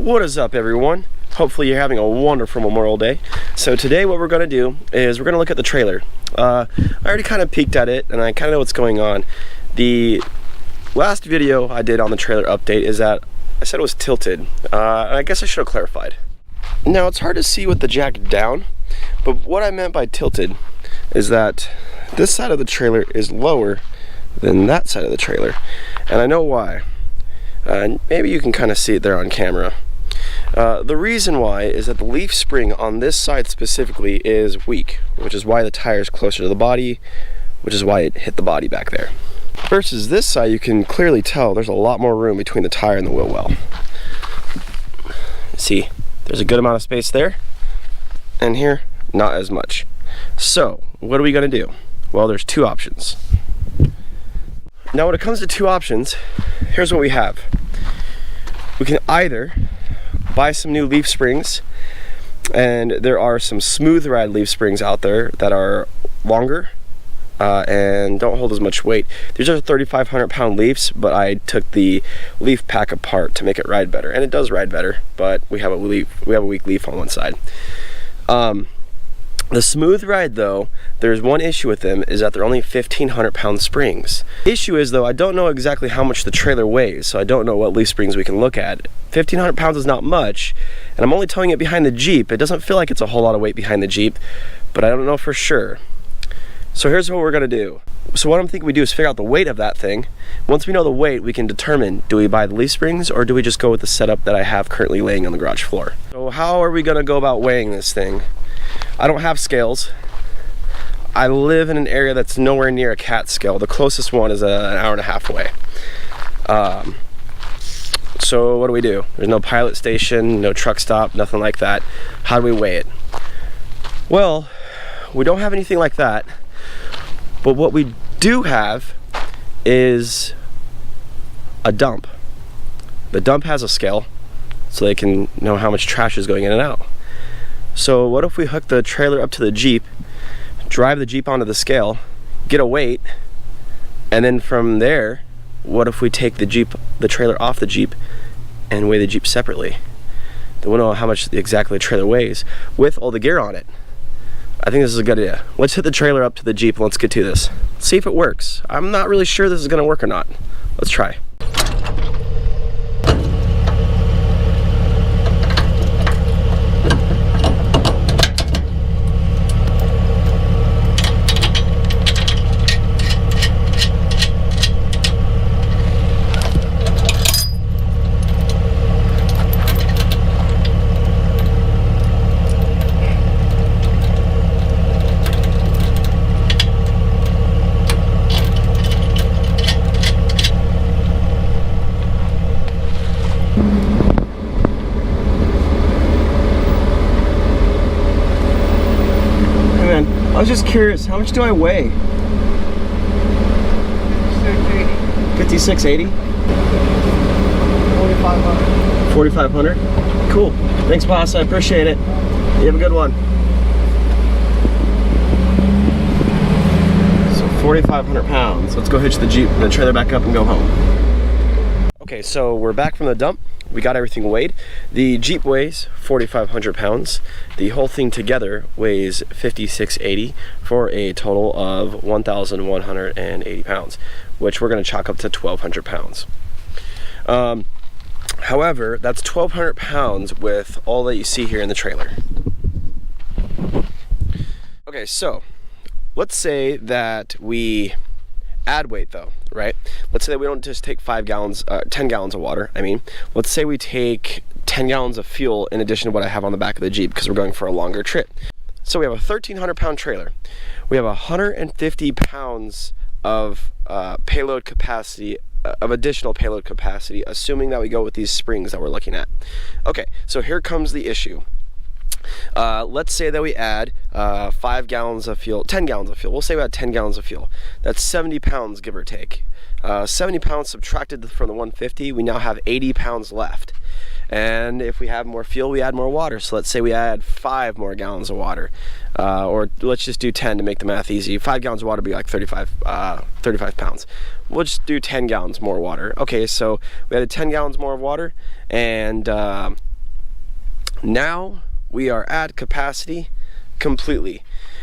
What is up, everyone? Hopefully you're having a wonderful Memorial Day. So today what we're going to do is we're going to look at the trailer. I already kind of peeked at it and I kind of know what's going on. The last video I did on the trailer update is that I said it was tilted. And I guess I should have clarified. Now it's hard to see with the jack down, but what I meant by tilted is that this side of the trailer is lower than that side of the trailer. And I know why. Maybe you can kind of see it there on camera. The reason why is that the leaf spring on this side specifically is weak, which is why the tire is closer to the body, which is why it hit the body back there. Versus this side, you can clearly tell there's a lot more room between the tire and the wheel well. See, there's a good amount of space there, and here, not as much. So, what are we gonna do? Well, there's two options. Now, when it comes to two options, here's what we have. We can either buy some new leaf springs, and there are some smooth ride leaf springs out there that are longer and don't hold as much weight. These are 3,500 pound leaves, but I took the leaf pack apart to make it ride better, and it does ride better, but we have a weak leaf on one side. The smooth ride, though, there's one issue with them, is that they're only 1,500 pound springs. The issue is, though, I don't know exactly how much the trailer weighs, so I don't know what leaf springs we can look at. 1,500 pounds is not much, and I'm only towing it behind the Jeep. It doesn't feel like it's a whole lot of weight behind the Jeep, but I don't know for sure. So here's what we're gonna do. So what I'm thinking we do is figure out the weight of that thing. Once we know the weight, we can determine, do we buy the leaf springs or do we just go with the setup that I have currently laying on the garage floor? So how are we gonna go about weighing this thing? I don't have scales. I live in an area that's nowhere near a cat scale. The closest one is an hour and a half away. So what do? There's no pilot station, no truck stop, nothing like that. How do we weigh it? Well, we don't have anything like that, but what we do have is a dump. The dump has a scale, so they can know how much trash is going in and out. So what if we hook the trailer up to the Jeep, drive the Jeep onto the scale, get a weight, and then from there, what if we take the trailer off the Jeep and weigh the Jeep separately? Then we'll know how much exactly the trailer weighs with all the gear on it. I think this is a good idea. Let's hit the trailer up to the Jeep and let's get to this. See if it works. I'm not really sure this is gonna work or not. Let's try. I was just curious, how much do I weigh? 5680. 4,500. 4,500? Cool. Thanks, boss. I appreciate it. You have a good one. So 4,500 pounds. Let's go hitch the Jeep, the trailer back up and go home. Okay, so we're back from the dump. We got everything weighed. The Jeep weighs 4,500 pounds. The whole thing together weighs 5,680 for a total of 1,180 pounds, which we're gonna chalk up to 1,200 pounds. However, that's 1,200 pounds with all that you see here in the trailer. Okay, so let's say that we add weight though, right? Let's say that we don't just take 10 gallons of water. Let's say we take 10 gallons of fuel in addition to what I have on the back of the Jeep because we're going for a longer trip. So we have a 1,300 pound trailer. We have 150 pounds of payload capacity, of additional payload capacity, assuming that we go with these springs that we're looking at. Okay, so here comes the issue. Let's say that we add 5 gallons of fuel, 10 gallons of fuel. We'll say we add 10 gallons of fuel. That's 70 pounds, give or take. 70 pounds subtracted from the 150, we now have 80 pounds left. And if we have more fuel, we add more water. So let's say we add 5 more gallons of water. Or let's just do 10 to make the math easy. 5 gallons of water would be like 35 pounds. We'll just do 10 gallons more water. Okay, so we added 10 gallons more of water, and now we are at capacity completely.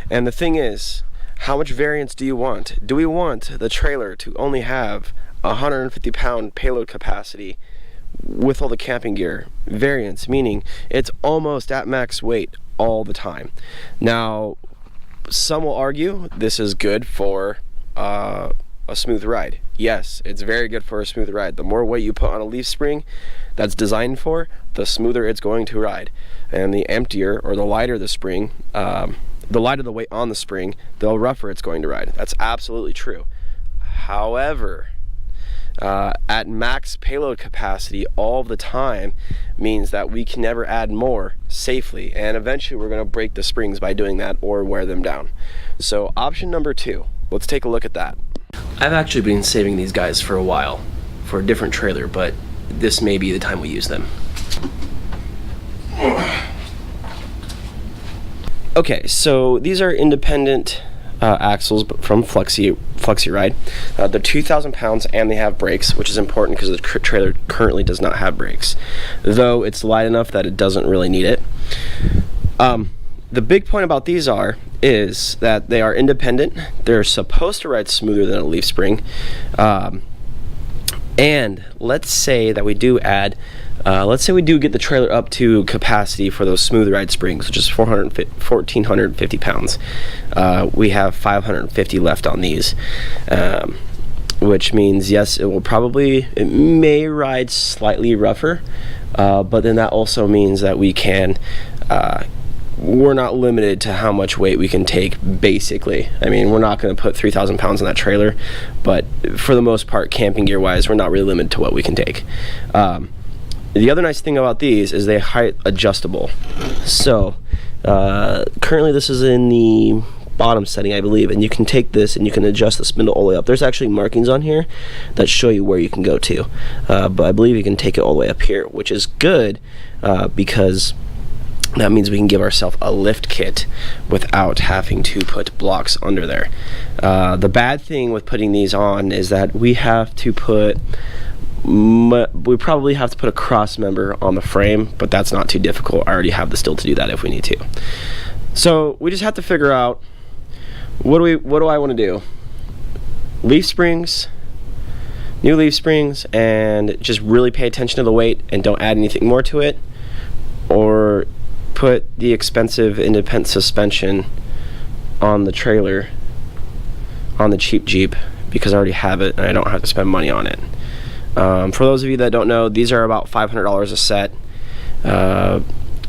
And the thing is, how much variance do you want? Do we want the trailer to only have 150 pound payload capacity with all the camping gear? Variance, meaning it's almost at max weight all the time. Now, some will argue this is good for a smooth ride. Yes, it's very good for a smooth ride. The more weight you put on a leaf spring that's designed for, the smoother it's going to ride. And the emptier or the lighter the spring, the lighter the weight on the spring, the rougher it's going to ride. That's absolutely true. However, at max payload capacity all the time means that we can never add more safely, and eventually we're going to break the springs by doing that or wear them down. So option number 2, let's take a look at that. I've actually been saving these guys for a while for a different trailer, but this may be the time we use them. Okay, so these are independent axles from Flexi Ride. They're 2,000 pounds and they have brakes, which is important because the trailer currently does not have brakes, though it's light enough that it doesn't really need it. The big point about these is that they are independent. They're supposed to ride smoother than a leaf spring, and let's say that we do add let's say we do get the trailer up to capacity for those smooth ride springs, which is 1,450 pounds. We have 550 left on these, which means yes, it may ride slightly rougher, but then that also means that we're not limited to how much weight we can take, basically. I mean, we're not going to put 3,000 pounds in that trailer, but for the most part, camping gear wise, we're not really limited to what we can take. The other nice thing about these is they're height adjustable. So currently this is in the bottom setting, I believe, and you can take this and you can adjust the spindle all the way up. There's actually markings on here that show you where you can go to, but I believe you can take it all the way up here, which is good because that means we can give ourselves a lift kit without having to put blocks under there. The bad thing with putting these on is that we probably have to put a cross member on the frame, but that's not too difficult. I already have the steel to do that if we need to. So we just have to figure out what do I want to do? Leaf springs, new leaf springs, and just really pay attention to the weight and don't add anything more to it, or put the expensive independent suspension on the trailer on the cheap Jeep because I already have it and I don't have to spend money on it. For those of you that don't know, these are about $500 a set.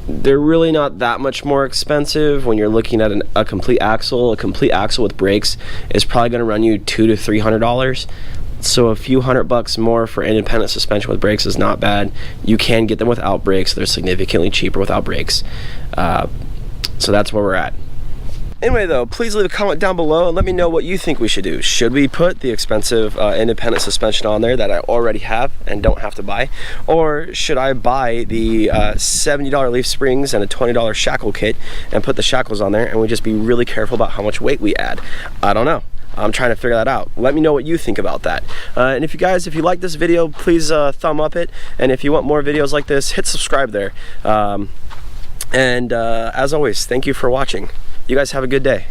They're really not that much more expensive when you're looking at a complete axle. A complete axle with brakes is probably going to run you $200 to $300. So a few $100 more for independent suspension with brakes is not bad. You can get them without brakes. They're significantly cheaper without brakes. So that's where we're at. Anyway though, please leave a comment down below and let me know what you think we should do. Should we put the expensive independent suspension on there that I already have and don't have to buy? Or should I buy the $70 leaf springs and a $20 shackle kit and put the shackles on there and we just be really careful about how much weight we add? I don't know. I'm trying to figure that out. Let me know what you think about that. And if you like this video, please thumb up it. And if you want more videos like this, hit subscribe there. As always, thank you for watching. You guys have a good day.